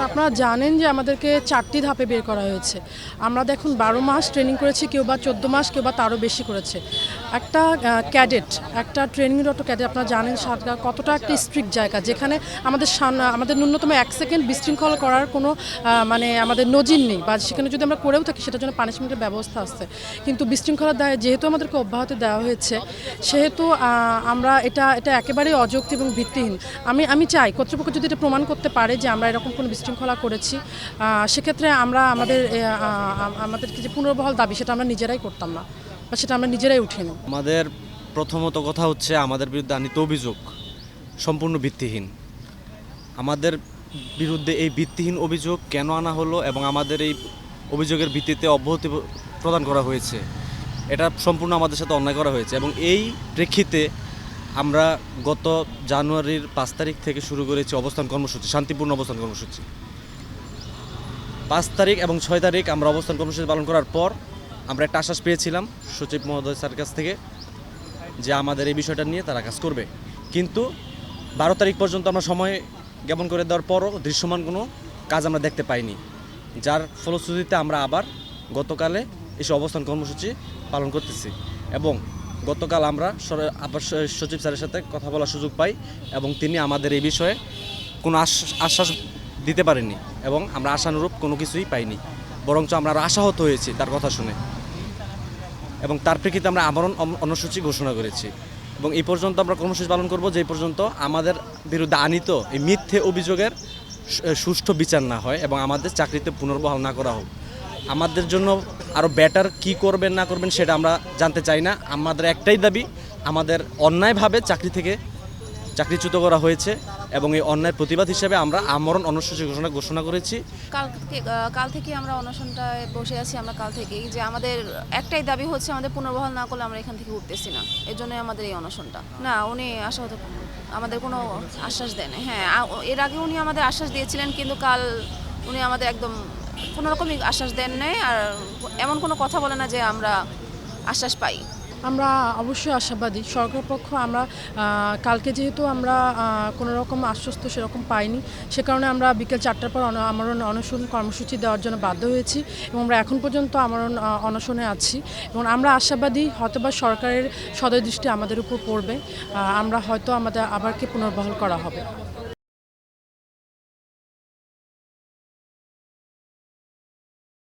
আপনারা জানেন যে আমাদেরকে 4টি ধাপে বের করা হয়েছে। আমরা দেখুন 12 মাস ট্রেনিং করেছি, কেউ বা 14 মাস, কেউ বা তারও বেশি করেছে। একটা ক্যাডেট, একটা ট্রেনিংরত ক্যাডেট, আপনারা জানেন সাতগাঁ কতটা একটা স্ট্রিক্ট জায়গা, যেখানে আমাদের ন্যূনতম 1 সেকেন্ড বিশৃঙ্খলা করার কোনো মানে আমাদের নজির নেই, বা সেখানে যদি আমরা করেও থাকি সেটার জন্য পানিশমেন্টের ব্যবস্থা আছে। কিন্তু বিশৃঙ্খলার দায়ে যেহেতু আমাদেরকে অব্যাহতি দেওয়া হয়েছে, সেহেতু আমরা এটা একেবারেই অযৌক্তিক এবং ভিত্তিহীন। আমি চাই কর্তৃপক্ষ যদি এটা প্রমাণ করতে পারে যে আমরা এরকম কোনো বিশৃঙ্খলা করেছি, সেক্ষেত্রে আমরা আমাদেরকে যে পুনর্বহাল দাবি সেটা আমরা নিজেরাই করতাম না, বা সেটা আমরা নিজেরাই উঠিয়ে নেব। আমাদের প্রথমত কথা হচ্ছে, আমাদের বিরুদ্ধে আনিত অভিযোগ সম্পূর্ণ ভিত্তিহীন। আমাদের বিরুদ্ধে এই ভিত্তিহীন অভিযোগ কেন আনা হলো এবং আমাদের এই অভিযোগের ভিত্তিতে অব্যাহতি প্রদান করা হয়েছে, এটা সম্পূর্ণ আমাদের সাথে অন্যায় করা হয়েছে। এবং এই প্রেক্ষিতে আমরা গত জানুয়ারির 5 তারিখ থেকে শুরু করেছি অবস্থান কর্মসূচি, শান্তিপূর্ণ অবস্থান কর্মসূচি। 5 তারিখ এবং 6 তারিখ আমরা অবস্থান কর্মসূচি পালন করার পর আমরা একটা আশ্বাস পেয়েছিলাম সচিব মহোদয় স্যার কাছ থেকে যে আমাদের এই বিষয়টা নিয়ে তারা কাজ করবে। কিন্তু 12 তারিখ পর্যন্ত আমরা সময় জ্ঞাপন করে দেওয়ার পরও দৃশ্যমান কোনো কাজ আমরা দেখতে পাইনি, যার ফলশ্রুতিতে আমরা আবার গতকালে এসে অবস্থান কর্মসূচি পালন করতেছি। এবং গতকাল আমরা আবার সচিব স্যারের সাথে কথা বলার সুযোগ পাই এবং তিনি আমাদের এই বিষয়ে কোনো আশ্বাস দিতে পারেননি এবং আমরা আশানুরূপ কোনো কিছুই পাইনি, বরঞ্চ আমরা আরও আশাহত হয়েছি তার কথা শুনে। এবং তার প্রেক্ষিতে আমরা আমরণ অনশসূচি ঘোষণা করেছি এবং এই পর্যন্ত আমরা কর্মসূচি পালন করব, যে পর্যন্ত আমাদের বিরুদ্ধে আনিত এই মিথ্যে অভিযোগের সুষ্ঠু বিচার না হয় এবং আমাদের চাকরিতে পুনর্বহাল না করা হোক। আমাদের জন্য আরও বেটার কি করবেন না করবেন সেটা আমরা জানতে চাই না। আমাদের একটাই দাবি, আমাদের অন্যায়ভাবে চাকরিচ্যুত করা হয়েছে এবং এই অন্যায়ের প্রতিবাদ হিসেবে আমরা আমরণ অনশসূচি ঘোষণা করেছি। কাল থেকে আমরা অনশনটায় বসে আছি। আমরা কাল থেকেই যে আমাদের একটাই দাবি হচ্ছে, আমাদের পুনর্বহাল না করলে আমরা এখান থেকে উঠতেছি না। এর জন্য আমাদের এই অনশনটা। না, উনি আশাহত আমাদের কোনো আশ্বাস দেন। হ্যাঁ, এর আগে উনি আমাদের আশ্বাস দিয়েছিলেন, কিন্তু কাল উনি আমাদের একদম কোনো রকমই আশ্বাস দেন নাই, আর এমন কোনো কথা বলে না যে আমরা আশ্বাস পাই। আমরা অবশ্যই আশাবাদী। সরকার পক্ষ আমরা কালকে যেহেতু আমরা কোনো রকম আশ্বস্ত সেরকম পাইনি, সে কারণে আমরা বিকেল 4টার পর আমরণ অনশন কর্মসূচি দেওয়ার জন্য বাধ্য হয়েছি এবং আমরা এখন পর্যন্ত আমরণ অনশনে আছি এবং আমরা আশাবাদী হয়তোবা সরকারের সদয় দৃষ্টি আমাদের উপর পড়বে, আমরা হয়তো আমাদের আবারকে পুনর্বহাল করা হবে।